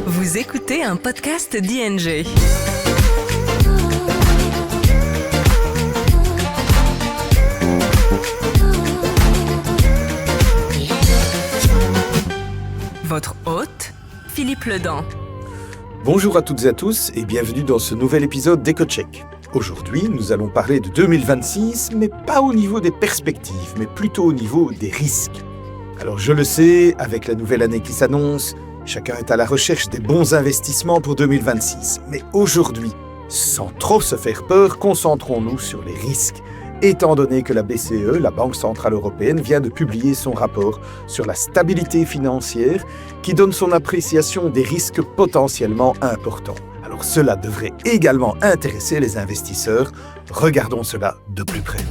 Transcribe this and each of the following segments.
Vous écoutez un podcast d'ING. Votre hôte, Philippe Ledan. Bonjour à toutes et à tous et bienvenue dans ce nouvel épisode d'EcoCheck. Aujourd'hui, nous allons parler de 2026, mais pas au niveau des perspectives, mais plutôt au niveau des risques. Alors je le sais, avec la nouvelle année qui s'annonce, chacun est à la recherche des bons investissements pour 2026. Mais aujourd'hui, sans trop se faire peur, concentrons-nous sur les risques, étant donné que la BCE, la Banque Centrale Européenne, vient de publier son rapport sur la stabilité financière qui donne son appréciation des risques potentiellement importants. Alors cela devrait également intéresser les investisseurs. Regardons cela de plus près.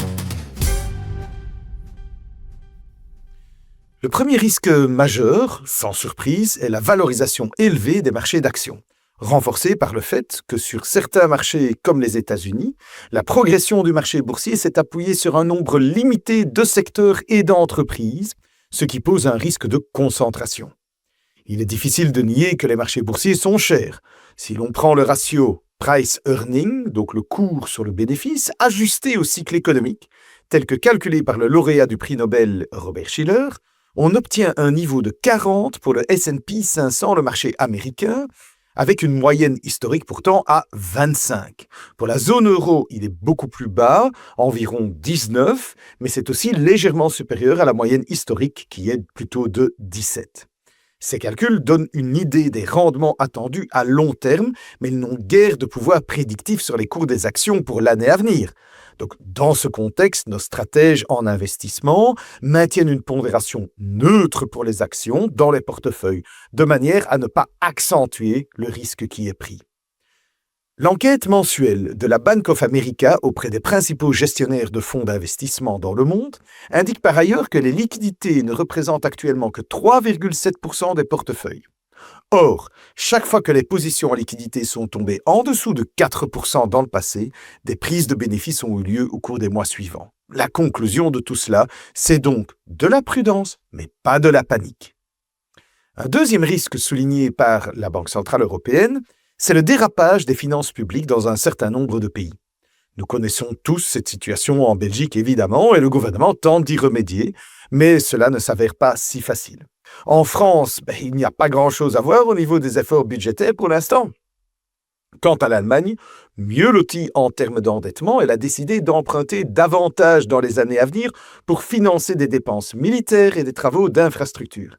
Le premier risque majeur, sans surprise, est la valorisation élevée des marchés d'actions, renforcée par le fait que sur certains marchés comme les États-Unis, la progression du marché boursier s'est appuyée sur un nombre limité de secteurs et d'entreprises, ce qui pose un risque de concentration. Il est difficile de nier que les marchés boursiers sont chers. Si l'on prend le ratio price-earning, donc le cours sur le bénéfice, ajusté au cycle économique, tel que calculé par le lauréat du prix Nobel Robert Shiller, on obtient un niveau de 40 pour le S&P 500, le marché américain, avec une moyenne historique pourtant à 25. Pour la zone euro, il est beaucoup plus bas, environ 19, mais c'est aussi légèrement supérieur à la moyenne historique qui est plutôt de 17. Ces calculs donnent une idée des rendements attendus à long terme, mais ils n'ont guère de pouvoir prédictif sur les cours des actions pour l'année à venir. Donc, dans ce contexte, nos stratèges en investissement maintiennent une pondération neutre pour les actions dans les portefeuilles, de manière à ne pas accentuer le risque qui est pris. L'enquête mensuelle de la Bank of America auprès des principaux gestionnaires de fonds d'investissement dans le monde indique par ailleurs que les liquidités ne représentent actuellement que 3,7% des portefeuilles. Or, chaque fois que les positions en liquidité sont tombées en dessous de 4% dans le passé, des prises de bénéfices ont eu lieu au cours des mois suivants. La conclusion de tout cela, c'est donc de la prudence, mais pas de la panique. Un deuxième risque souligné par la Banque Centrale Européenne, c'est le dérapage des finances publiques dans un certain nombre de pays. Nous connaissons tous cette situation en Belgique évidemment, et le gouvernement tente d'y remédier, mais cela ne s'avère pas si facile. En France, il n'y a pas grand-chose à voir au niveau des efforts budgétaires pour l'instant. Quant à l'Allemagne, mieux lotie en termes d'endettement, elle a décidé d'emprunter davantage dans les années à venir pour financer des dépenses militaires et des travaux d'infrastructure.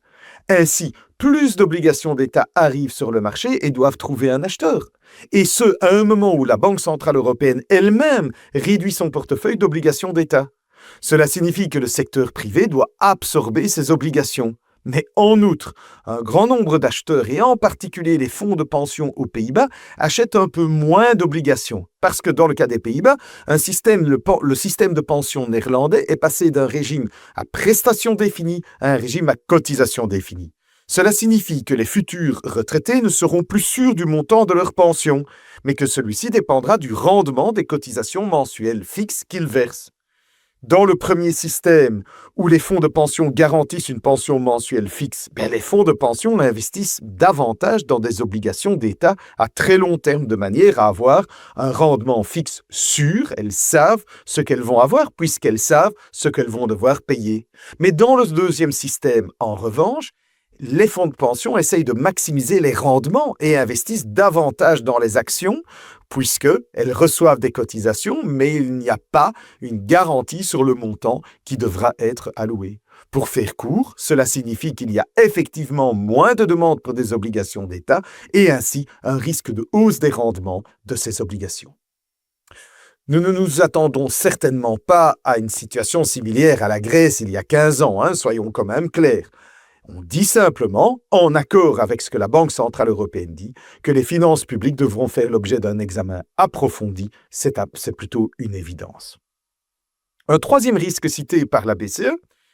Ainsi, plus d'obligations d'État arrivent sur le marché et doivent trouver un acheteur. Et ce, à un moment où la Banque Centrale Européenne elle-même réduit son portefeuille d'obligations d'État. Cela signifie que le secteur privé doit absorber ces obligations. Mais en outre, un grand nombre d'acheteurs, et en particulier les fonds de pension aux Pays-Bas, achètent un peu moins d'obligations. Parce que dans le cas des Pays-Bas, le système de pension néerlandais est passé d'un régime à prestation définie à un régime à cotisation définie. Cela signifie que les futurs retraités ne seront plus sûrs du montant de leur pension, mais que celui-ci dépendra du rendement des cotisations mensuelles fixes qu'ils versent. Dans le premier système, où les fonds de pension garantissent une pension mensuelle fixe, les fonds de pension investissent davantage dans des obligations d'État à très long terme, de manière à avoir un rendement fixe sûr. Elles savent ce qu'elles vont avoir, puisqu'elles savent ce qu'elles vont devoir payer. Mais dans le deuxième système, en revanche, les fonds de pension essayent de maximiser les rendements et investissent davantage dans les actions, puisqu'elles reçoivent des cotisations, mais il n'y a pas une garantie sur le montant qui devra être alloué. Pour faire court, cela signifie qu'il y a effectivement moins de demandes pour des obligations d'État et ainsi un risque de hausse des rendements de ces obligations. Nous ne nous attendons certainement pas à une situation similaire à la Grèce il y a 15 ans, soyons quand même clairs. On dit simplement, en accord avec ce que la Banque Centrale Européenne dit, que les finances publiques devront faire l'objet d'un examen approfondi. C'est plutôt une évidence. Un troisième risque cité par la BCE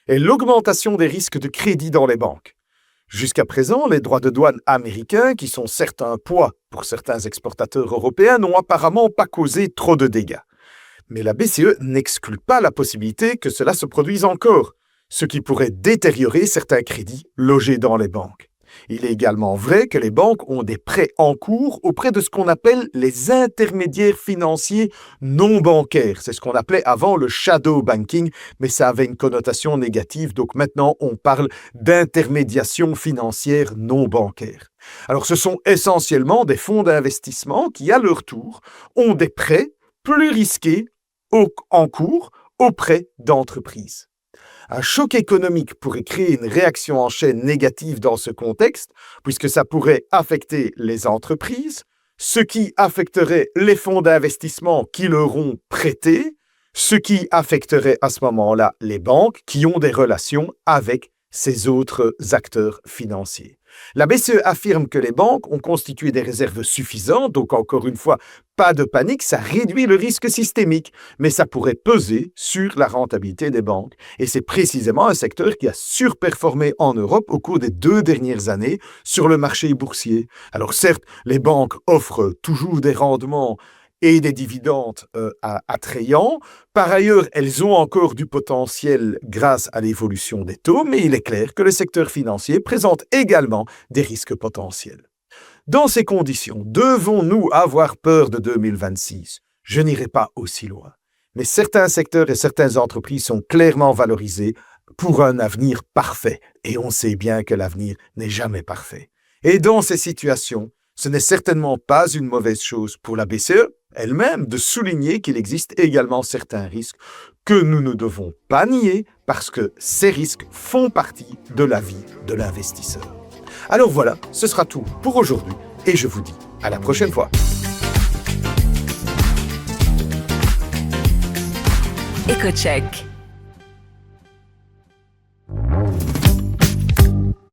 est l'augmentation des risques de crédit dans les banques. Jusqu'à présent, les droits de douane américains, qui sont certes un poids pour certains exportateurs européens, n'ont apparemment pas causé trop de dégâts. Mais la BCE n'exclut pas la possibilité que cela se produise encore, ce qui pourrait détériorer certains crédits logés dans les banques. Il est également vrai que les banques ont des prêts en cours auprès de ce qu'on appelle les intermédiaires financiers non bancaires. C'est ce qu'on appelait avant le shadow banking, mais ça avait une connotation négative. Donc maintenant, on parle d'intermédiation financière non bancaire. Alors ce sont essentiellement des fonds d'investissement qui, à leur tour, ont des prêts plus risqués en cours auprès d'entreprises. Un choc économique pourrait créer une réaction en chaîne négative dans ce contexte, puisque ça pourrait affecter les entreprises, ce qui affecterait les fonds d'investissement qui leur ont prêté, ce qui affecterait à ce moment-là les banques qui ont des relations avec ces autres acteurs financiers. La BCE affirme que les banques ont constitué des réserves suffisantes, donc encore une fois, pas de panique, ça réduit le risque systémique, mais ça pourrait peser sur la rentabilité des banques. Et c'est précisément un secteur qui a surperformé en Europe au cours des 2 dernières années sur le marché boursier. Alors certes, les banques offrent toujours des rendements et des dividendes attrayants. Par ailleurs, elles ont encore du potentiel grâce à l'évolution des taux, mais il est clair que le secteur financier présente également des risques potentiels. Dans ces conditions, devons-nous avoir peur de 2026 ? Je n'irai pas aussi loin. Mais certains secteurs et certaines entreprises sont clairement valorisés pour un avenir parfait. Et on sait bien que l'avenir n'est jamais parfait. Et dans ces situations, ce n'est certainement pas une mauvaise chose pour la BCE elle-même de souligner qu'il existe également certains risques que nous ne devons pas nier parce que ces risques font partie de la vie de l'investisseur. Alors voilà, ce sera tout pour aujourd'hui et je vous dis à la prochaine fois. EcoCheck.